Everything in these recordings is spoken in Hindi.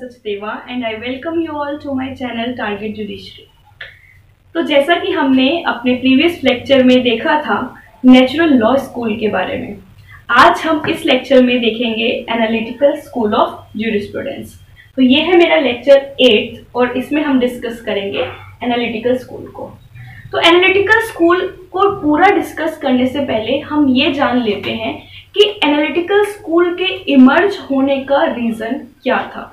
Sachdeva and I welcome you all to my channel Target Judiciary। तो जैसा कि हमने अपने प्रीवियस लेक्चर में देखा था नेचुरल लॉ स्कूल के बारे में, आज हम इस लेक्चर में देखेंगे एनालिटिकल स्कूल ऑफ ज्यूरिस्प्रूडेंस। तो ये है मेरा लेक्चर 8 और इसमें हम डिस्कस करेंगे एनालिटिकल स्कूल को। तो एनालिटिकल स्कूल को पूरा डिस्कस करने से पहले हम ये जान लेते हैं कि एनालिटिकल स्कूल के इमर्ज होने का रीजन क्या था।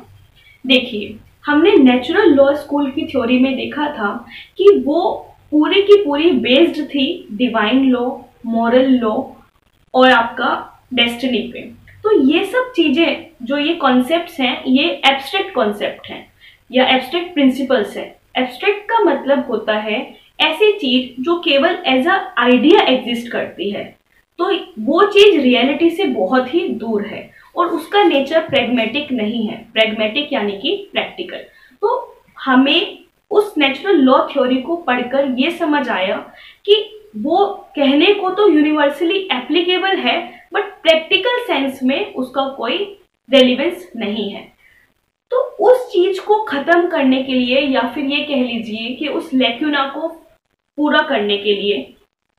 देखिए, हमने नेचुरल लॉ स्कूल की थ्योरी में देखा था कि वो पूरी की पूरी बेस्ड थी डिवाइन लॉ, मॉरल लॉ और आपका डेस्टिनी पे। तो ये सब चीजें जो ये कॉन्सेप्ट्स हैं, ये एब्स्ट्रैक्ट कॉन्सेप्ट हैं या एब्स्ट्रैक्ट प्रिंसिपल्स हैं। एब्स्ट्रैक्ट का मतलब होता है ऐसी चीज जो केवल एज अ आइडिया एग्जिस्ट करती है, तो वो चीज रियलिटी से बहुत ही दूर है और उसका नेचर प्रैग्मेटिक नहीं है। प्रैग्मेटिक यानी कि प्रैक्टिकल। तो हमें उस नेचुरल लॉ थ्योरी को पढ़कर ये समझ आया कि वो कहने को तो यूनिवर्सली एप्लीकेबल है, बट प्रैक्टिकल सेंस में उसका कोई रेलिवेंस नहीं है। तो उस चीज को खत्म करने के लिए या फिर ये कह लीजिए कि उस लैक्यूना को पूरा करने के लिए,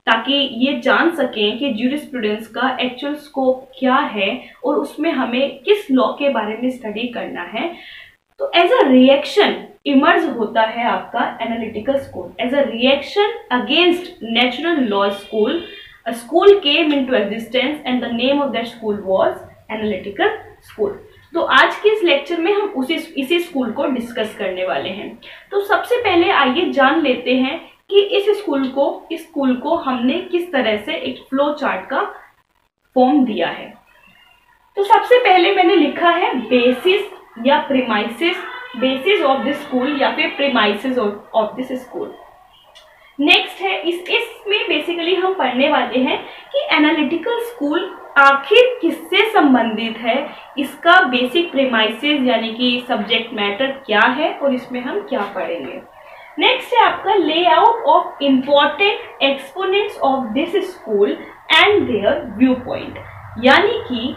ताकि ये जान सकें कि ज्यूरिस्प्रूडेंस का एक्चुअल स्कोप क्या है और उसमें हमें किस लॉ के बारे में स्टडी करना है, तो एज अ रिएक्शन इमर्ज होता है आपका analytical school. As a reaction against natural law school, a school came into existence and the name of that school was analytical school। तो आज के इस लेक्चर में हम इसी स्कूल को डिस्कस करने वाले हैं। तो सबसे पहले आइए जान लेते हैं कि इस स्कूल को हमने किस तरह से एक फ्लो चार्ट का फॉर्म दिया है। तो सबसे पहले मैंने लिखा है बेसिस या premises, basis of this school या फिर premises of this school. Next है इसमें बेसिकली हम पढ़ने वाले हैं कि एनालिटिकल स्कूल आखिर किससे संबंधित है, इसका बेसिक प्रीमाइसेस यानी कि सब्जेक्ट मैटर क्या है और इसमें हम क्या पढ़ेंगे। नेक्स्ट है आपका layout of important exponents of this school and there view point, यानी कि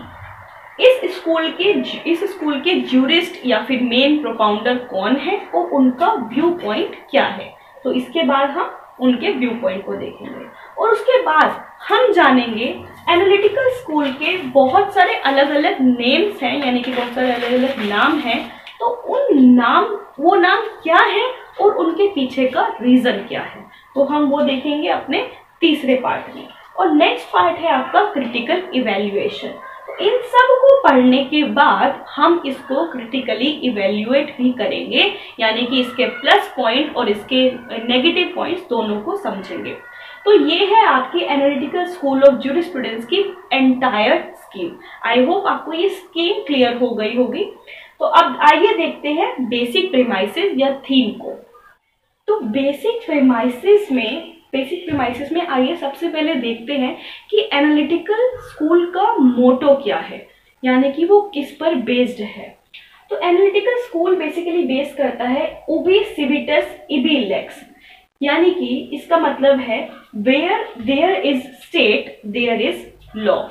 इस स्कूल के ज्यूरिस्ट या फिर मेन प्रोपाउंडर कौन है और उनका व्यू पॉइंट क्या है। तो इसके बाद हम उनके व्यू पॉइंट को देखेंगे और उसके बाद हम जानेंगे एनालिटिकल स्कूल के बहुत सारे अलग अलग नेम्स हैं, यानी कि बहुत सारे अलग अलग नाम हैं। तो वो नाम क्या है और उनके पीछे का रीजन क्या है, तो हम वो देखेंगे अपने तीसरे पार्ट में। और नेक्स्ट पार्ट है आपका क्रिटिकल इवैल्यूएशन। इन सब को पढ़ने के बाद हम इसको क्रिटिकली इवैल्यूएट भी करेंगे, यानी कि इसके प्लस पॉइंट और इसके नेगेटिव पॉइंट्स दोनों को समझेंगे। तो ये है आपकी एनालिटिकल स्कूल ऑफ ज्यूरिस्प्रूडेंस की एंटायर स्कीम। आई होप आपको ये स्कीम क्लियर हो गई होगी। तो अब आइए देखते हैं बेसिक प्रीमाइसेस या थीम को। तो बेसिक प्रीमाइसेस में आइए सबसे पहले देखते हैं कि एनालिटिकल स्कूल का मोटो क्या है, यानी कि वो किस पर बेस्ड है। तो एनालिटिकल स्कूल बेसिकली बेस करता है उबी सिविटस इबी लेक्स, यानी कि इसका मतलब है where there is state there is law.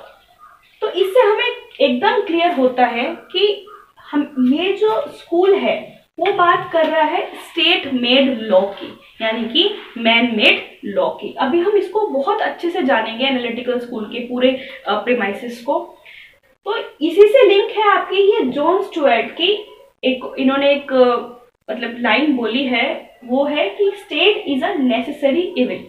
तो इससे हमें एकदम क्लियर होता है कि ये जो स्कूल है वो बात कर रहा है स्टेट मेड लॉ की, यानी कि मैन मेड लॉ की। अभी हम इसको बहुत अच्छे से जानेंगे एनालिटिकल स्कूल के पूरे प्रीमाइसेस को। तो इसी से लिंक है आपकी ये जॉन स्टुअर्ट की इन्होंने एक मतलब लाइन बोली है, वो है कि state is a necessary evil.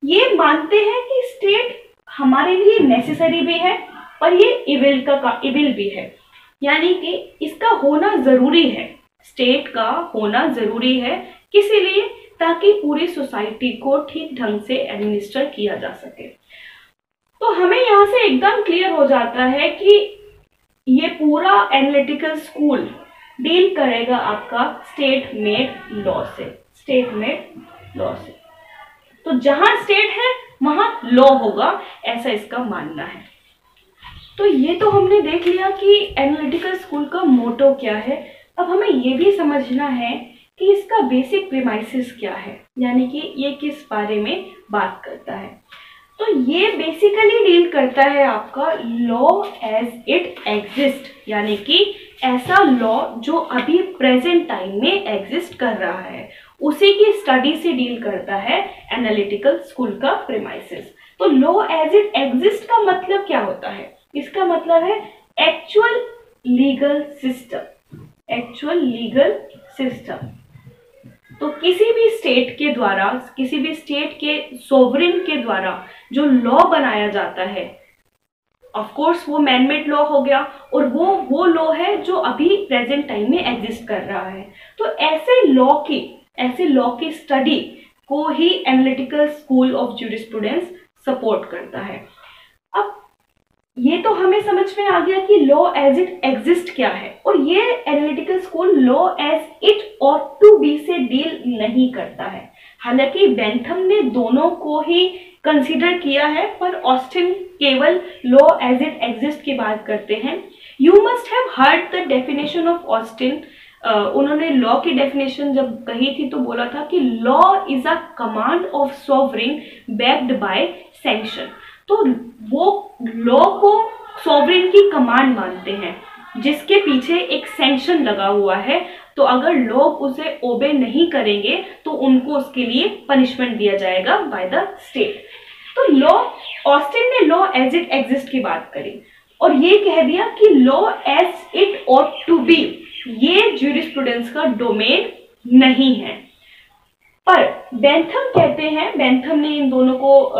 ये मानते हैं कि स्टेट हमारे लिए नेसेसरी भी है पर ये इविल भी है, यानी कि इसका होना जरूरी है, स्टेट का होना जरूरी है। किसी लिए? ताकि पूरी सोसाइटी को ठीक ढंग से एडमिनिस्टर किया जा सके। तो हमें यहाँ से एकदम क्लियर हो जाता है कि ये पूरा एनालिटिकल स्कूल डील करेगा आपका स्टेट मेड लॉ से। तो जहां स्टेट है वहां लॉ होगा, ऐसा इसका मानना है। तो ये तो हमने देख लिया कि एनालिटिकल स्कूल का मोटो क्या है। अब हमें ये भी समझना है कि इसका बेसिक प्रीमाइसेस क्या है, यानी कि ये किस बारे में बात करता है। तो ये बेसिकली डील करता है आपका लॉ एज इट एग्जिस्ट, यानी कि ऐसा लॉ जो अभी प्रेजेंट टाइम में एग्जिस्ट कर रहा है, उसी की स्टडी से डील करता है एनालिटिकल स्कूल का प्रीमाइसेस। तो लॉ एज इट एग्जिस्ट का मतलब क्या होता है? इसका मतलब है actual legal system, actual legal system. तो किसी भी स्टेट के द्वारा, किसी भी स्टेट के सोवरेन के द्वारा जो लॉ बनाया जाता है, ऑफ कोर्स वो मैनमेड लॉ हो गया, और वो लॉ है जो अभी प्रेजेंट टाइम में एग्जिस्ट कर रहा है। तो ऐसे लॉ की स्टडी को ही analytical school of jurisprudence support करता है। अब ये तो हमें समझ में आ गया कि लॉ एज इट एग्जिस्ट क्या है, और ये analytical school law as it ought to be से डील नहीं करता है। हालांकि बेंथम ने दोनों को ही कंसीडर किया है, पर ऑस्टिन केवल लॉ एज इट एग्जिस्ट की बात करते हैं। You must have heard the definition of Austin. उन्होंने लॉ की डेफिनेशन जब कही थी तो बोला था कि law is a command of sovereign backed by sanction. तो वो लॉ को सॉवरेन की कमांड मानते हैं जिसके पीछे एक सैंक्शन लगा हुआ है। तो अगर लोग उसे ओबे नहीं करेंगे तो उनको उसके लिए पनिशमेंट दिया जाएगा बाय द स्टेट। तो लॉ, ऑस्टिन ने लॉ एज इट एग्जिस्ट की बात करी और ये कह दिया कि law as it ought to be ये ज्यूरिस्प्रूडेंस का डोमेन नहीं है। पर बेंथम कहते हैं, बेंथम ने इन दोनों को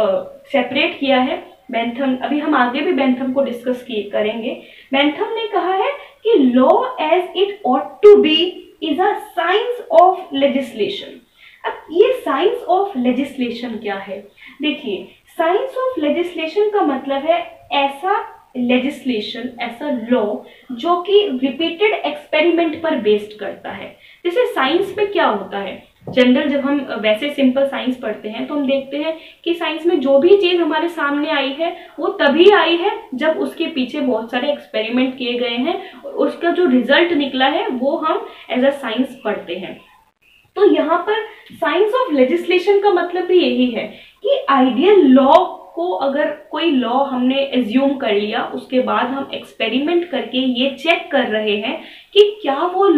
सेपरेट किया है। बेंथम, अभी हम आगे भी बेंथम को डिस्कस करेंगे। बेंथम ने कहा है कि law as it ought to be is a science of legislation. अब ये साइंस ऑफ लेजिस्लेशन क्या है? देखिए, साइंस ऑफ लेजिस्लेशन का मतलब है ऐसा लेजिस्लेशन, ऐसा लॉ जो कि रिपीटेड एक्सपेरिमेंट पर बेस्ड करता है। जैसे साइंस में क्या होता है, जनरल जब हम वैसे सिंपल साइंस पढ़ते हैं तो हम देखते हैं कि साइंस में जो भी चीज हमारे सामने आई है वो तभी आई है जब उसके पीछे बहुत सारे एक्सपेरिमेंट किए गए हैं और उसका जो रिजल्ट निकला है वो हम एज अ साइंस पढ़ते हैं। तो यहाँ पर साइंस ऑफ लेजिस्लेशन का मतलब भी यही है कि आइडियल लॉ को अगर कोई लॉ हमने एज्यूम कर लिया, उसके बाद हम एक्सपेरिमेंट करके ये चेक कर रहे हैं कि क्या वो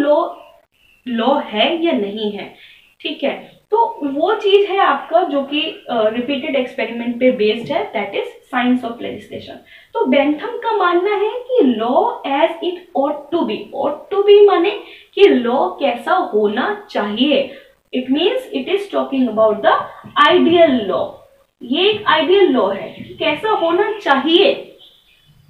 लॉ है या नहीं है, ठीक है। तो वो चीज है आपका जो कि रिपीटेड एक्सपेरिमेंट पे बेस्ड है, that is science of legislation. तो बेंथम का मानना है कि law as it ought to be माने कि लॉ कैसा होना चाहिए। It means it is talking about the ideal law. ये एक आइडियल लॉ है, कैसा होना चाहिए।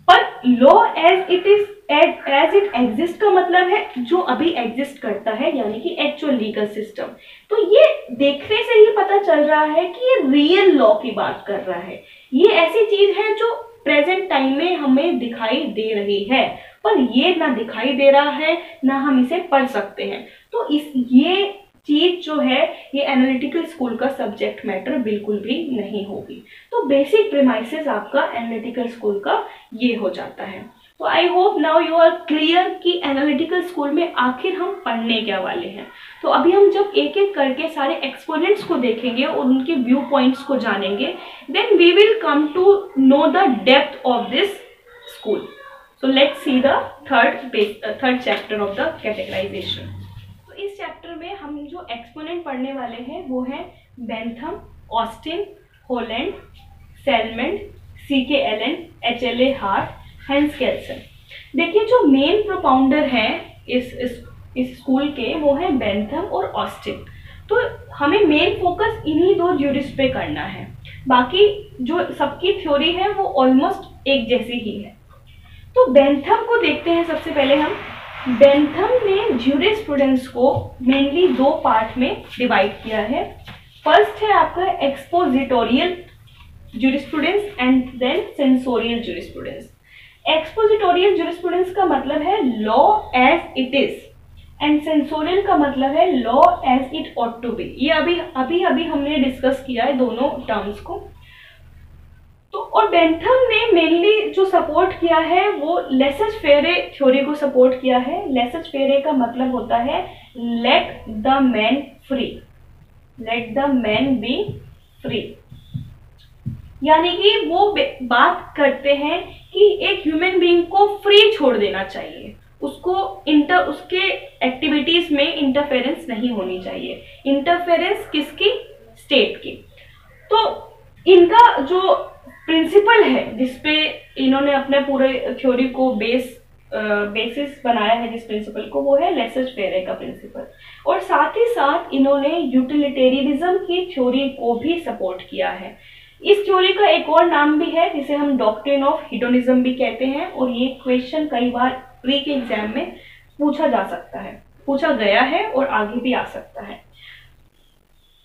पर लॉ एज इट एग्जिस्ट का मतलब है जो अभी एग्जिस्ट करता है, यानी कि एक्चुअल लीगल सिस्टम। तो ये देखने से ही पता चल रहा है कि ये रियल लॉ की बात कर रहा है। ये ऐसी चीज है जो प्रेजेंट टाइम में हमें दिखाई दे रही है, पर ये ना दिखाई दे रहा है ना हम इसे पढ़ सकते हैं। तो ये चीज जो है ये एनालिटिकल स्कूल का सब्जेक्ट मैटर बिल्कुल भी नहीं होगी। तो बेसिक प्रीमाइसेस आपका एनालिटिकल स्कूल का ये हो जाता है। तो I hope now you are clear कि एनालिटिकल स्कूल में आखिर हम पढ़ने क्या वाले हैं। तो अभी हम जब एक एक करके सारे एक्सपोनेंट्स को देखेंगे और उनके व्यू पॉइंट्स को जानेंगे, then we will come to know the depth of this school. So let's see the third chapter of the categorization. इस चैप्टर में हम जो एक्सपोनेंट पढ़ने वाले हैं वो है Bentham, Austin, Holland, Salmond, CK Allen, HLA Hart, Hans Kelsen. देखिए, जो मेन प्रोपाउंडर हैं इस स्कूल के वो है बेंथम और ऑस्टिन। तो हमें मेन फोकस इन्हीं दो ज्यूरिस्ट पे करना है, बाकी जो सबकी थ्योरी है वो ऑलमोस्ट एक जैसी ही है। तो बेंथम को देखते हैं सबसे पहले हम। बेंथम ने ज्यूरिस्प्रूडेंस को मेनली दो पार्ट में डिवाइड किया है। फर्स्ट है आपका expository jurisprudence and then censorial jurisprudence. Expository jurisprudence का मतलब है law as it is and censorial का मतलब है law as it ought to be. ये अभी हमने डिस्कस किया है दोनों टर्म्स को। तो और बेंथम ने मेनली जो सपोर्ट किया है वो लेसच फेरे थ्योरी को सपोर्ट किया है। लेसच फेरे का मतलब होता है let the man free, let the man B free, यानी कि वो बात करते हैं कि एक ह्यूमन बीइंग को फ्री छोड़ देना चाहिए, उसको उसके एक्टिविटीज में इंटरफेरेंस नहीं होनी चाहिए। इंटरफेरेंस किसकी? स्टेट की। तो इनका जो प्रिंसिपल है जिसपे इन्होंने अपने पूरे थ्योरी को बेसिस बनाया है, जिस प्रिंसिपल को, वो है लेसर-फेरे का प्रिंसिपल। और साथ ही साथ इन्होंने यूटिलिटेरियनिज्म की थ्योरी को भी सपोर्ट किया है। इस थ्योरी का एक और नाम भी है जिसे हम डॉक्ट्रिन ऑफ हिडोनिज्म भी कहते हैं, और ये क्वेश्चन कई बार प्री के एग्जाम में पूछा जा सकता है, पूछा गया है और आगे भी आ सकता है।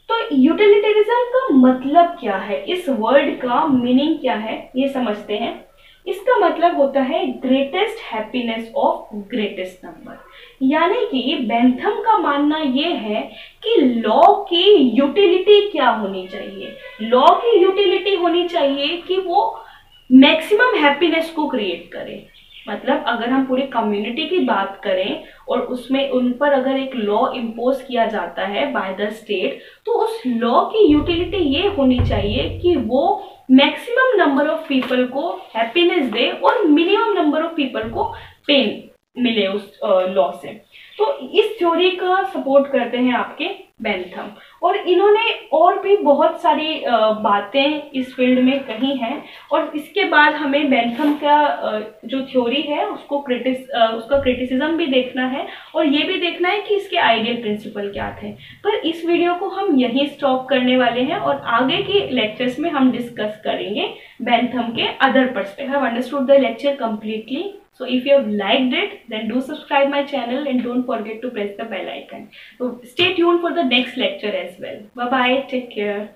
तो यूटिलिटेरिज्म का मतलब क्या है, इस वर्ड का मीनिंग क्या है, ये समझते हैं। इसका मतलब होता है greatest happiness of greatest number. यानी कि बेंथम का मानना यह है कि लॉ की यूटिलिटी क्या होनी चाहिए। लॉ की यूटिलिटी होनी चाहिए कि वो मैक्सिमम हैप्पीनेस को क्रिएट करे। मतलब अगर हम पूरी कम्युनिटी की बात करें और उसमें उन पर अगर एक लॉ इम्पोज किया जाता है बाय द स्टेट, तो उस लॉ की यूटिलिटी ये होनी चाहिए कि वो मैक्सिमम नंबर ऑफ पीपल को हैप्पीनेस दे और मिनिमम नंबर ऑफ पीपल को पेन मिले उस लॉ से। तो इस थ्योरी का सपोर्ट करते हैं आपके बेंथम, और इन्होंने और भी बहुत सारी बातें इस फील्ड में कही हैं। और इसके बाद हमें बेंथम का जो थ्योरी है उसका क्रिटिसिज्म भी देखना है, और ये भी देखना है कि इसके आइडियल प्रिंसिपल क्या थे। पर इस वीडियो को हम यहीं स्टॉप करने वाले हैं, और आगे के लेक्चर्स में हम डिस्कस करेंगे बेंथम के other perspective. Have understood the lecture completely. So if you have liked it, then do subscribe my channel and don't forget to press the bell icon. So stay tuned for the next lecture as well. Bye bye. Take care.